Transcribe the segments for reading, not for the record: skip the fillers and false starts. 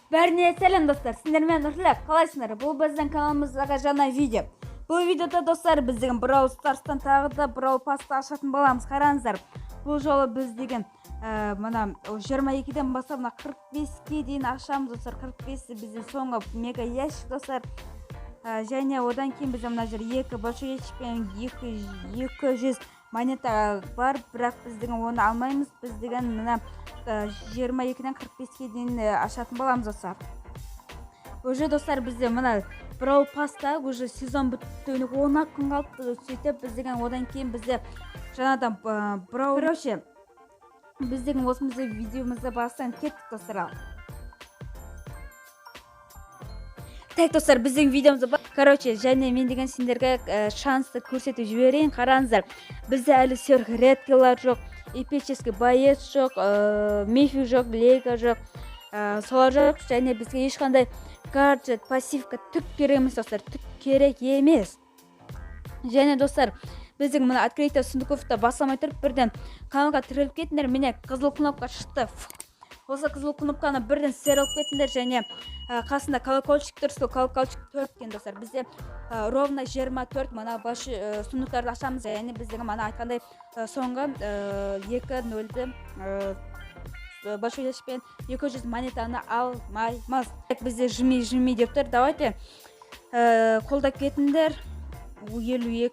Бәріне сәлем достар, сіздермен Нұрлық, қалайсыңдар? Бұл біздің каналымыздағы жаңа видео. Бұл видеода достар біздің Brawl Stars'тан тағы да Brawl Pass'ты ашатын боламыз. Қараңыздар. Бұл жолы біз деген мына 22-ден бастап 45-ке дейін ашамыз достар. 45-і біздің соңғы мега ящик достар. Және одан кейін біздің мына жер 2 большой ящикпен 200 монета бар, бірақ біздің оны алмаймыз. Біз деген мына 22-ден 45-ке дейін ашатын боламыз достар. Уже достар бізде мына Brawl Pass'та уже сезон біттігіне 10 күн қалды. Сөйтіп біз деген одан кейін бізде жаңадан Brawl біз деген осымызды видеомызды бастан кеттік достар. Так достар, біздің видеомызды және мен деген сендерге шансты көрсетіп жіберейін. Қараңыздар, бізде әлі сверхредкалар жоқ, эпический боец жоқ, мифик жоқ, лего жоқ, солар жоқ, және бізге ешқандай гаджет, пассивка түк керек емес достар, түк керек емес. Және достар, біздің мына открытие сундуковта басламай тұрып бірден каналға тіріліп кетіңдер. Міне қызыл кнопка шықты. Осы қызыл кнопканы бірден стеріліп кетіңдер, және қасында колокольчик тұр, сол колокольчик 4 кен достар. Бізде ровно 24 мына баш сундуктарды ашамыз, және біздің мана айтқандай соңғы 2-0-ді большой ящикпен 200 монетаны алмаймыз. Бізде жми деп тұр. Давайте қолдап кетіңдер. 52.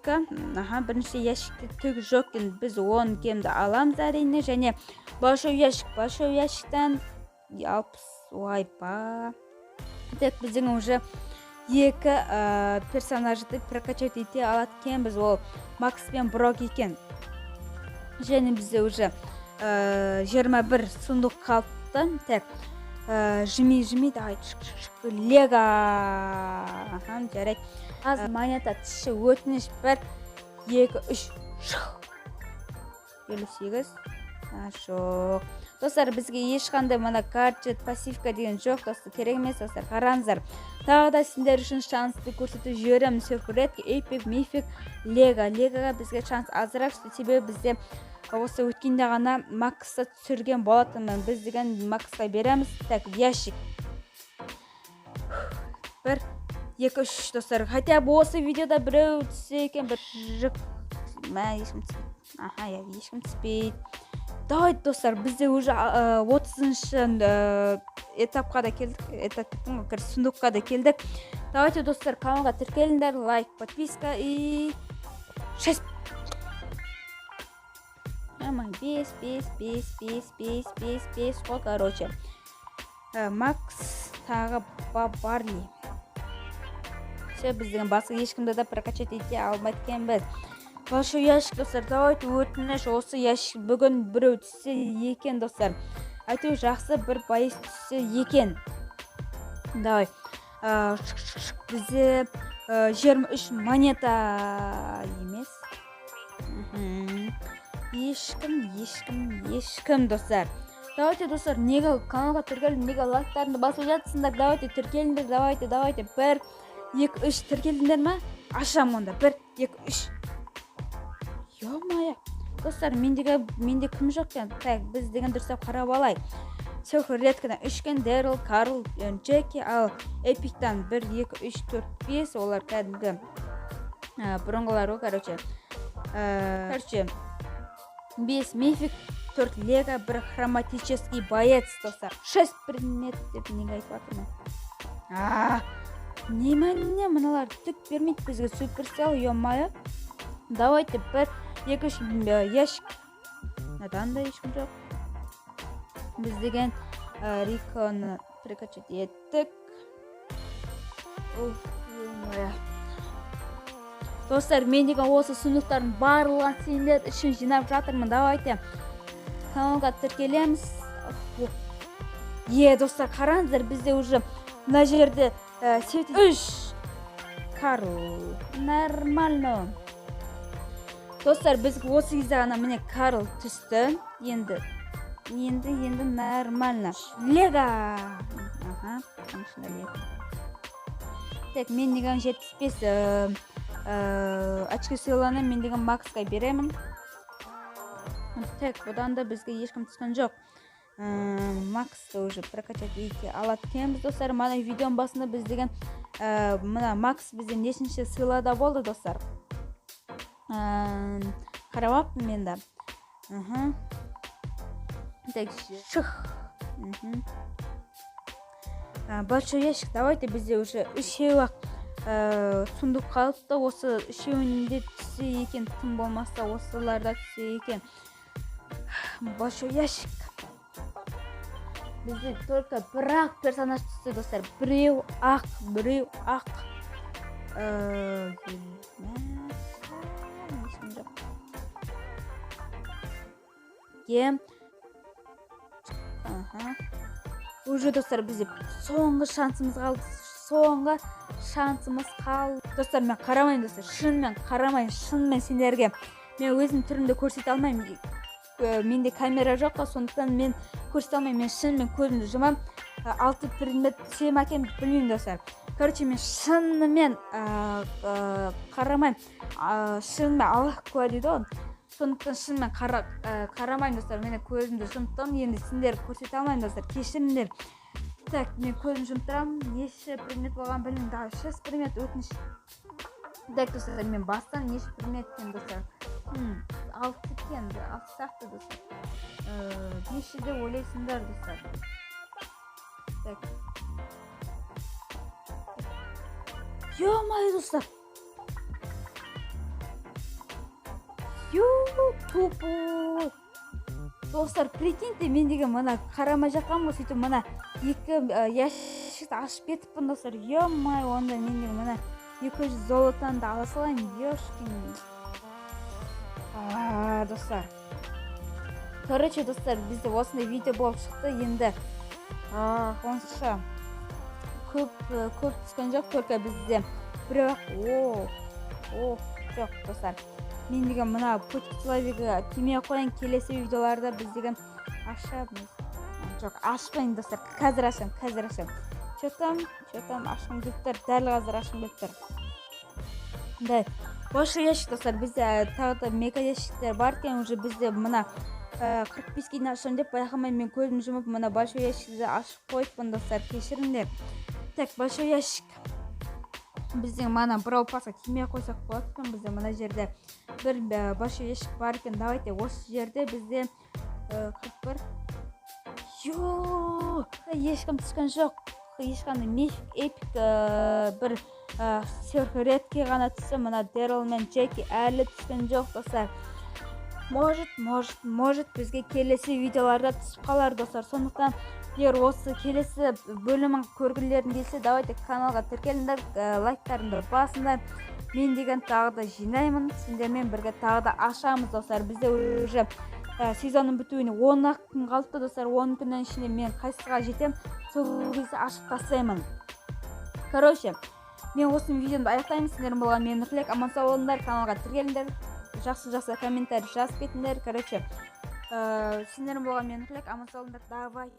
Бірінші ящикте түк жоқ, біз 10 кемді аламыз әрине, және большой ящиктен 60 ойпа. Так, біздің уже 2 персонажды прокачать ете алады кен, біз ол Макс пен Брок екен. Және бізде уже 21 сундук қалыпты. Так, жми, давай, лего. Жарайды. Аз монета тіші өтініш 1, 2, 3, 58. Жоқ. Достар, бізге ешқандай мына гаджет, пассивка деген жоқ достар, керек емес достар. Қараңыздар. Тағы да сендер үшін шансты көрсетіп жіберемін. Сверхредки, эпик, мифик, лего. Легоға бізге шанс азырақ, себебі бізде осы өткенде ғана Максты түсірген болатынмын. Біз деген Максқа береміз. Так, ящик. 1, 2, 3 достар. Хотя бы осы видеода біреу түссе екен, бір жүк. Ешкім түспейді. Ешкім түспейді. Давайте достар, бізде уже 30-шы этапқа да келдік. Сундукқа да келдік. Давайте достар, каналға тіркеліңдер, лайк, подписка и 6. 5 қой, короче. Макс тағы Барли. Біздің басқа ешкімді да прокачать ете алмайткен біз. Большой ящик достар, давайте өтініш, осы ящик бүгін біреу түссе екен достар. Әйтеу жақсы бір байыз түссе екен. Давай. Бізде 23 монета емес. Ешкім достар. Давайте достар, неге каналға тіркеліп, неге лайктарыңды басып жатсыңдар. Давайте тіркеліңдер, давайте. 1, 2, 3 тіркелдіңдер ма? Ашам онда. 1, 2, 3. Ё-моё. Достар, менде кім жоқ екен? Так, біз деген дұрыстап қарап алайық. Сверхредкадан 3 кен, Дэрил, Карл, Джеки, ал эпиктан 1, 2, 3, 4, 5. Олар кәдімгі бұрынғылар ғой, короче. 5 мифик, 4 лего, 1 хроматический боец достар. 6 предмет деп неге айтып жатырмын. Немене мыналар түк бермейді бізге, суперсел, ё-моё. Давайте 1, 2, 3 ящик. Надан да ешкім жоқ. Біз деген Риконы прокачать еттік. Достар, мен деген осы сундуктардың барлығын сендер үшін жинап жатырмын. Давайте каналға тіркелеміз. Достар, қараңыздар, бізде уже мына жерде 3 Карл. Нормально. Достар, біз осы кезде ғана міне Карл түсті. Енді нормально. Лего. Так, мен деген 75 очки сыйланы мен деген Максқа беремін. Так, бұдан да бізге ешкім түскен жоқ. Максты уже прокачать ете алады екенбіз достар. Мана видеоның басында біз деген мына Макс бізден нешінші сыйлада болды достар. Қарабаппын мен да. Так, шых. Большой ящик. Давайте бізде уже үшеу-ақ сундук қалыпты. Осы үшеуінде түссе екен, тым болмаса осыларда түссе екен. Большой ящик. Бізде только бір-ақ персонаж түсті достар. Біреу ақ. Уже достар, бізде соңғы шансымыз қалды. Достар, мен қарамайын достар. Шынымен сендерге мен өзім түрімді көрсете алмаймын. Менде камера жоқ, сондықтан мен көрсете алмаймын. Мен шынымен көзімді жұмам. 6 предмет түсем екен білмеймін достар. Короче, мен шынымен қарамаймын. Шынымен Аллах куә дейді ғой. Сондықтан шынымен қарамаймын достар. Мен көзімді жұмтым. Енді сендер көрсете алмаймын достар. Кешіріңдер. Так, мен көзім жұмтырамын. Неше предмет болған білмеймін. Да, 6 предмет өтініш. Так, достар, мен бастан неше предмет екен достар. 6 екен, 6 сақты достар. Нешеде ойлайсыңдар достар. Так. Ё-моё, достар. Тупо. Достар, прикиньте, мен деген мына қарамай жатқанмын ғой, сөйтіп мына 2 ящикті ашып кетіппін достар. Ё-моё, онда мен деген мына 200 золотаны да ала салайын. Ёшкин. Достар. Короче, достар, бізде осындай видео болып шықты. Енді онша көп түскен жоқ, только бізде бірақ жоқ достар. Мен деген мына почта человегі тимей қойын, келесі видеоларда біз деген ашамыз. Жоқ, ашпайын достар. Қазір ашам. Чотам ашқым келіп тұр. Дәл қазір ашқым келіп тұр. Да, большой ящик достар. Бізде тағы да мега ящиктер бар екен. Уже бізде мына 45 дейін ашам деп байқамай мен көзім жұмып мына большой ящикті ашып қойыппын достар. Кешіріңдер. Так, большой ящик. Біздің мана брау пасқа тимей қойсақ болады екен. Бізде мына жерде бір большой ящик бар екен. Давайте осы жерде бізде 41. Ешкім түскен жоқ. Ешқандай мифик, эпик бір сверхредкий ғана түсті. Мына Дэрил мен Джеки әлі түскен жоқ достар. Может бізге келесі видеоларда түсіп қалар достар. Сондықтан егер осы келесі бөлімін көргілерін келсе, давайте каналға тіркеліңдер, лайктарыңды басыңдар. Мен деген тағы да жинаймын. Сендермен бірге тағы да ашамыз достар. Бізде уже сезонның бітуіне 10 күн қалыпты достар. 10 күннен ішінде мен қайсыға жетем, сол кезде ашып тастаймын. Короче, мен осы видеоны аяқтаймын. Сендермен болған мен Нұртілек. Аман сау болыңдар, каналға тіркеліңдер. Жақсы комментарий жазып кетіңдер. Короче, сендермен болған мен Нұртілек. Аман сау болыңдар. Давай.